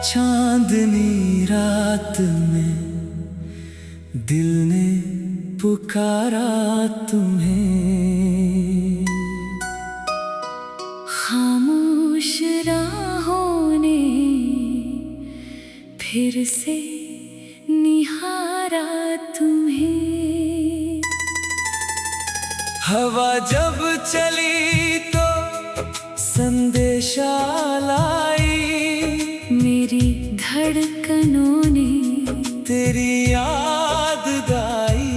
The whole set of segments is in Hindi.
चांदनी रात में दिल ने पुकारा तुम्हें, खामोश राहों ने फिर से निहारा तुम्हें। हवा जब चली तो संदेशा लाई, मेरी धड़कनों ने तेरी याद गाई।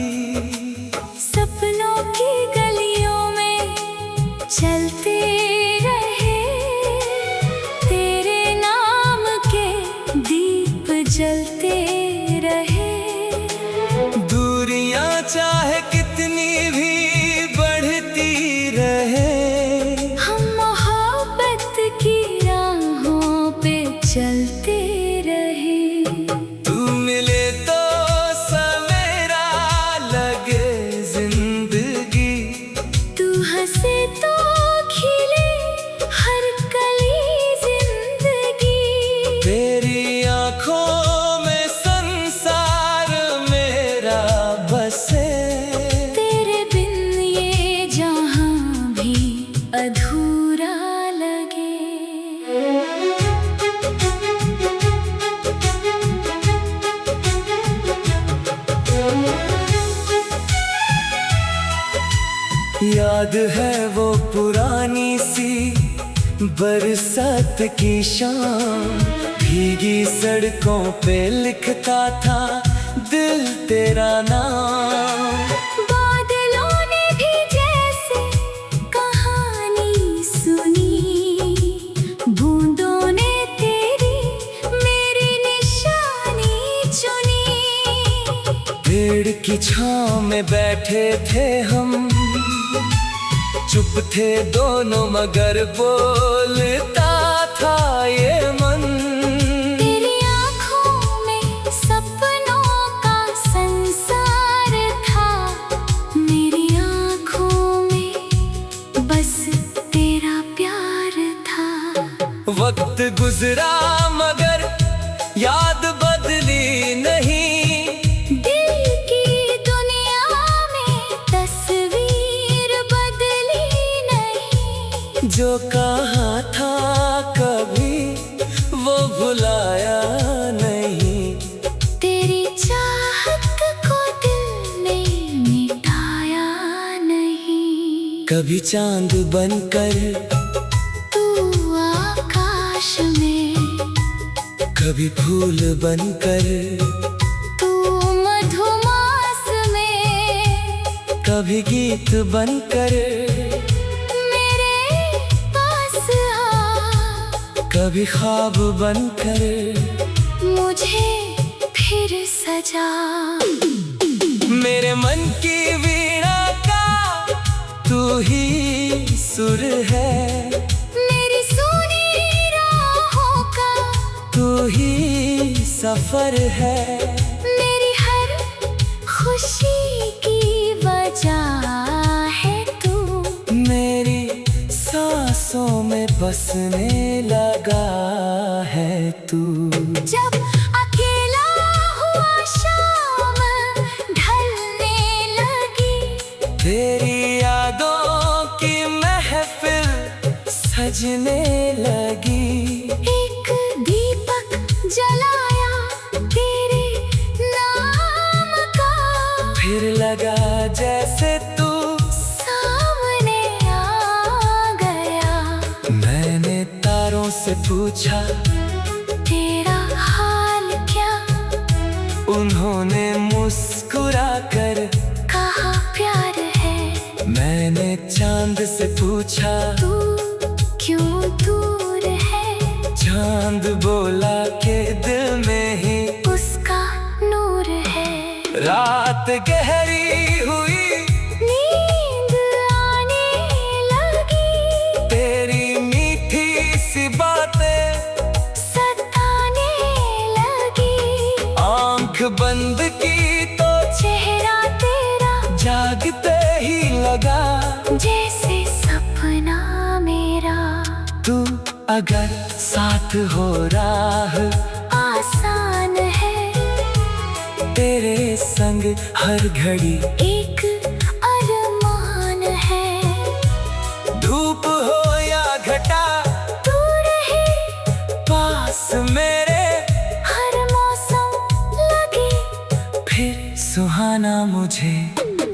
सपनों की गलियों में चलते रहे, तेरे नाम के दीप जलते रहे। दूरियां चाहे कितनी भी बढ़ती रहे, हम मोहब्बत की राहों पे चलते रहे। तू मिले तो सवेरा लगे जिंदगी, तू हंसे तो खिले हर कली जिंदगी। तेरी आंखों में संसार मेरा बसे, तेरे बिन ये जहां भी अधूरा लगे। याद है वो पुरानी सी बरसात की शाम, भीगी सड़कों पे लिखता था दिल तेरा नाम। बादलों ने भी जैसे कहानी सुनी, बूंदों ने तेरी मेरी निशानी चुनी। पेड़ की छांव में बैठे थे हम, चुप थे दोनों मगर बोलता था ये मन। तेरी आँखों में सपनों का संसार था, मेरी आँखों में बस तेरा प्यार था। वक्त गुजरा मगर याद बदली नहीं, दिल की दुनिया में तस्वीर बदली नहीं। जो कहा था कभी वो भुलाया नहीं, तेरी चाहत को दिल ने मिटाया नहीं। कभी चांद बनकर तू आकाश में, कभी फूल बनकर तू मधुमास में, कभी गीत बनकर मेरे पास आ। कभी ख्वाब बनकर मुझे फिर सजा। मेरे मन की वीणा का तू ही सुर है, मेरी सुनी राहों का तू ही सफर है। मेरी हर खुशी की वजह है तू, मेरी सांसों में बसने लगा है तू। जब अकेला हुआ शाम ढलने लगी, तेरी यादों की महफिल सजने लगी। एक दीपक जलाया तेरे नाम का, फिर लगा जैसे तू सामने आ गया। मैंने तारों से पूछा तेरा हाल क्या, उन्होंने मुस्कुरा कर कहा प्यार है। मैंने चांद से पूछा तू क्यों दूर है, चांद बोला के दिल में ही उसका नूर है। रात गहरी हुई, नींद आने लगते ही लगा जैसे सपना मेरा। तू अगर साथ हो राह आसान है तेरे संग हर घड़ी एक अरमान है। धूप हो या घटा तू रहे पास मेरे हर मौसम लगे फिर सुहाना मुझे।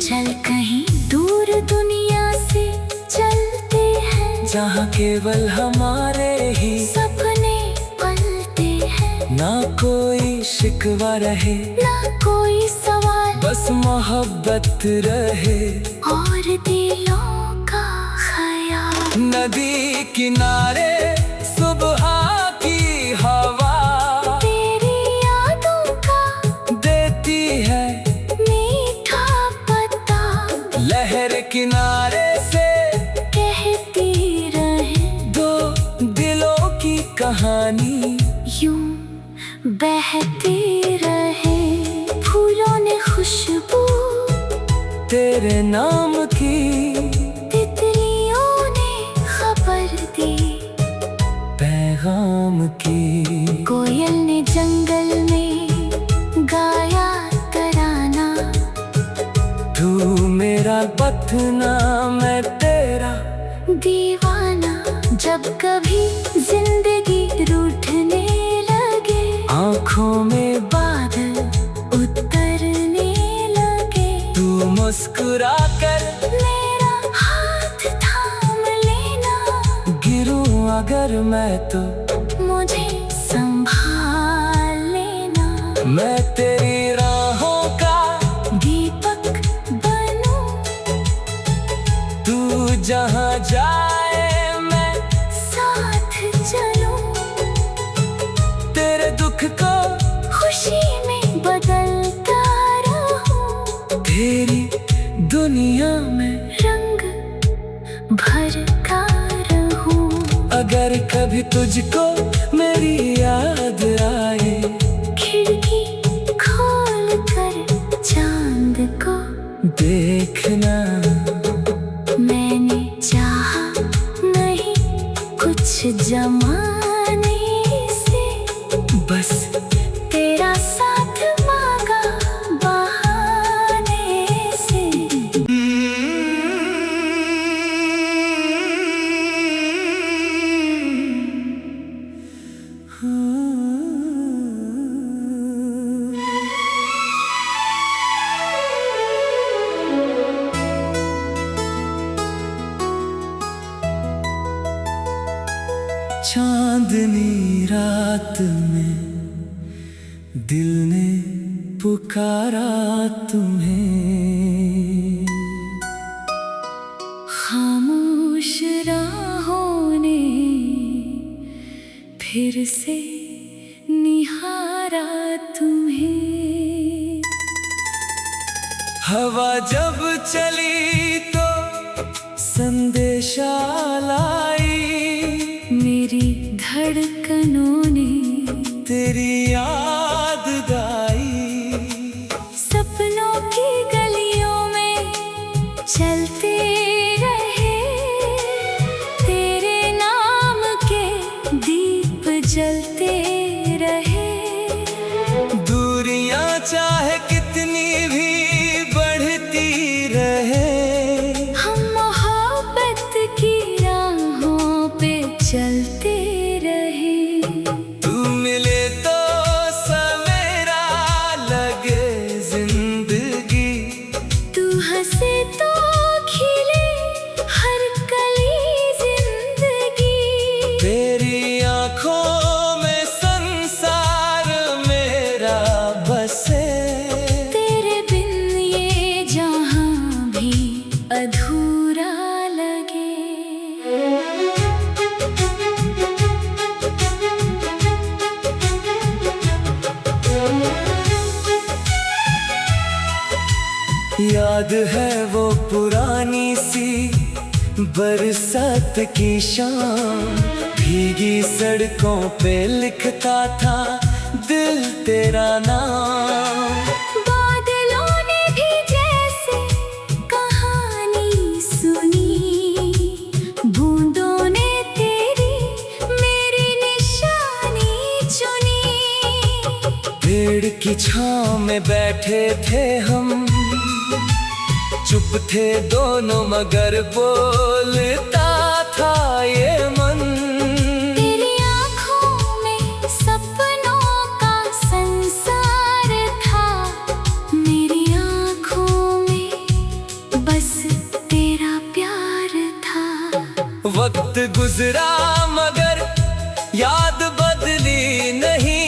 चल कहीं दूर दुनिया से चलते हैं जहाँ केवल हमारे ही सपने पलते हैं। ना कोई शिकवा रहे ना कोई सवाल बस मोहब्बत रहे और दिलों का ख्याल। नदी किनारे सुबह की हवा तेरी यादों का देती है मीठा पता। लहर किनारे से कहती रहे दो दिलों की कहानी यूं बहती रहे। फूलों ने खुशबू तेरे नाम की तितलियों ने खबर दी पैगाम की। कोयल ने जंगल में गाया तराना। तू मेरा बथना मैं तेरा दीवाना जब कभी जिंदगी रूठने लगे आँखों में बादल उतरने लगे तू मुस्कुरा कर मेरा हाथ थाम लेना। गिरूं अगर मैं तो मुझे संभाल लेना। मैं तेरी राहों का दीपक बनूं तू जहाँ जाए मैं साथ चलूं। तेरे दुख को खुशी में बदलता रहूं। तेरी दुनिया में रंग भरता रहूं। अगर कभी तुझको मेरी याद आए खिड़की खोल कर चांद को देखना। मैंने चाहा नहीं कुछ जमाने से बस तेरा साथ मांगा बहाने से। चांदनी रात में दिल ने पुकारा तुम्हें। खामोश राहों ने फिर से निहारा तुम्हें। हवा जब चली तो संदेशा लाई मेरी धड़कनों ने तेरी याद गाई। सपनों की गलियों में चलते रहे तेरे नाम के दीप जलते रहे। दूरियां चाहे कितनी भी बढ़ती रहे हम मोहब्बत की राहों पे चलते रहे। तू मिले तो सवेरा लगे जिंदगी तू हंसे तो खिले हर कली जिंदगी। तेरी आँखों में संसार मेरा बसे। तेरे बिन ये जहां भी अधूरा लगे। याद है वो पुरानी सी बरसात की शाम भीगी सड़कों पे लिखता था दिल तेरा नाम। बादलों ने भी जैसे की छांव में बैठे थे हम, चुप थे दोनों मगर बोलता था ये मन। तेरी आँखों में सपनों का संसार था, मेरी आँखों में बस तेरा प्यार था। वक्त गुजरा मगर याद बदली नहीं,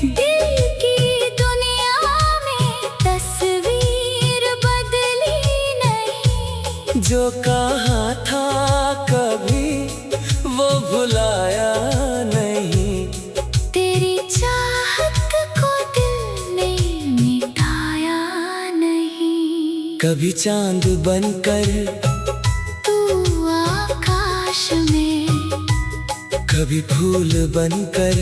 दिल की दुनिया में तस्वीर बदली नहीं। जो कहा था कभी वो भुलाया नहीं, तेरी चाहत को दिल ने मिटाया नहीं। कभी चांद बनकर तू आकाश में, कभी फूल बनकर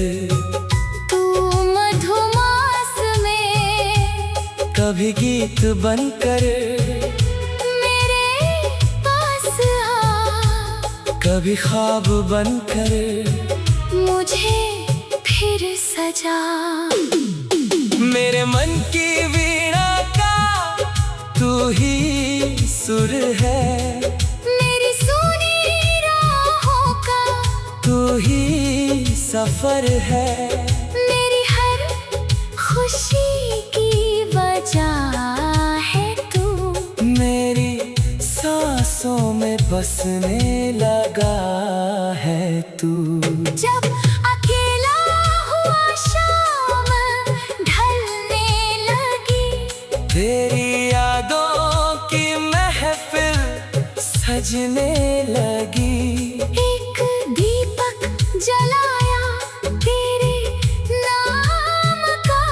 तू मधुमास में, कभी गीत बनकर मेरे पास आ। कभी ख्वाब बनकर मुझे फिर सजा। मेरे मन की वीणा का तू ही सुर है, मेरी सुनी राहों का तू ही सफर है। मेरी हर खुशी की वजह है तू, मेरी सांसों में बसने लगा है तू। जब अकेला हुआ शाम ढलने लगी, तेरी यादों की महफिल सजने लगी। एक दीपक जलाया तेरे नाम का,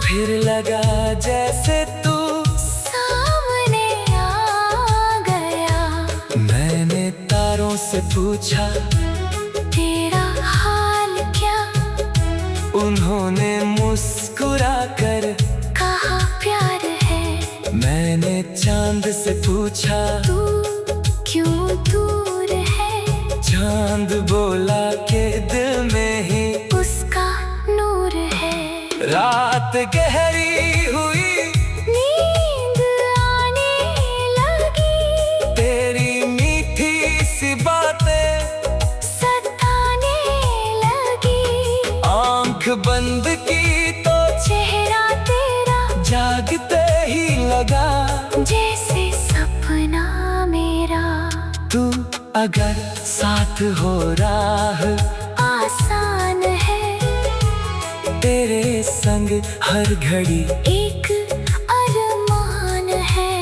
फिर लगा जैसे तू सामने आ गया। मैंने तारों से पूछा तेरा हाल क्या, उन्होंने मुस्कुरा कर कहा प्यार है। मैंने चांद से पूछा तू क्यों दूर है, चांद बोला के दिल में ही उसका नूर है। रात गहरी हुई, नींद आने लगी, तेरी मीठी सी बातें सताने लगी। आंख बंद की तो चेहरा तेरा जागते ही लगा। जैसे सपना मेरा, तू अगर साथ हो राह आसान है। तेरे संग हर घड़ी एक अरमान है,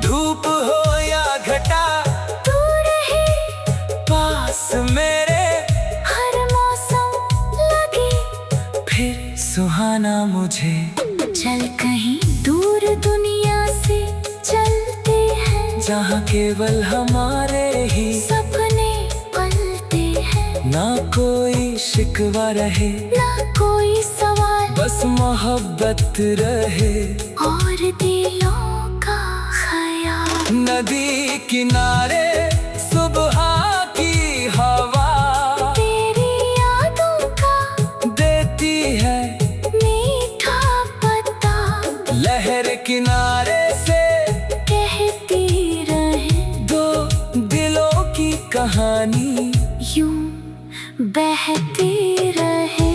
धूप हो या घटा तू रहे पास मेरे। हर मौसम लगे फिर सुहाना मुझे, चल कहीं दूर दुनिया से चलते हैं, जहाँ केवल हमारे ही सपने पलते हैं। ना कोई शिकवा रहे, ना कोई सवाल, बस मोहब्बत रहे और दिलों का ख्याल। नदी किनारे सुबह की हवा तेरी यादों का देती है मीठा पता, लहर किनारे से कहती रहे दो दिलों की कहानी। यूं बहती रहे।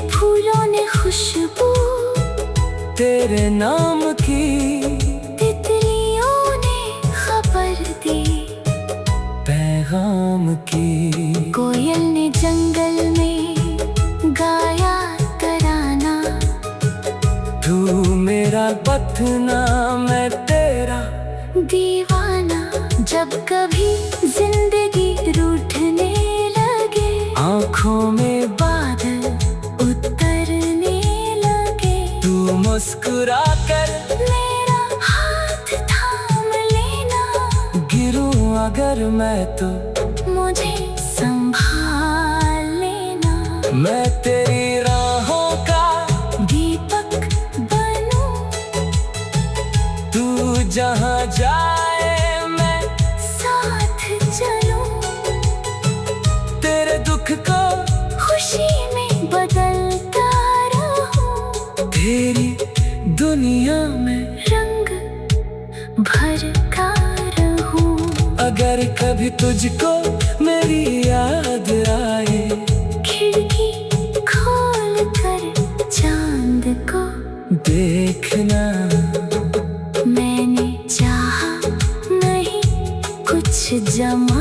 फूलों ने खुशबू तेरे नाम की, तितलियों ने खबर दी पैगाम की। कोयल ने जंगल में गाया तराना, तू मेरा पथना मैं तेरा दीवाना। जब कभी जिंदगी रूठने लगे, आँखों में बादल उतरने लगे, तू मुस्कुरा कर मेरा हाथ थाम लेना। गिरूं अगर मैं तो मुझे संभाल लेना, मैं तेरी राहों का दीपक बनूं। तू जहाँ जाए मैं साथ चलूं, तेरे दुख को खुशी में बदलता रहूं। तेरी दुनिया में रंग भर कर रहूं। अगर कभी तुझको मेरी याद आए, खिड़की खोल कर चांद को देखना। मैंने चाहा नहीं कुछ जमा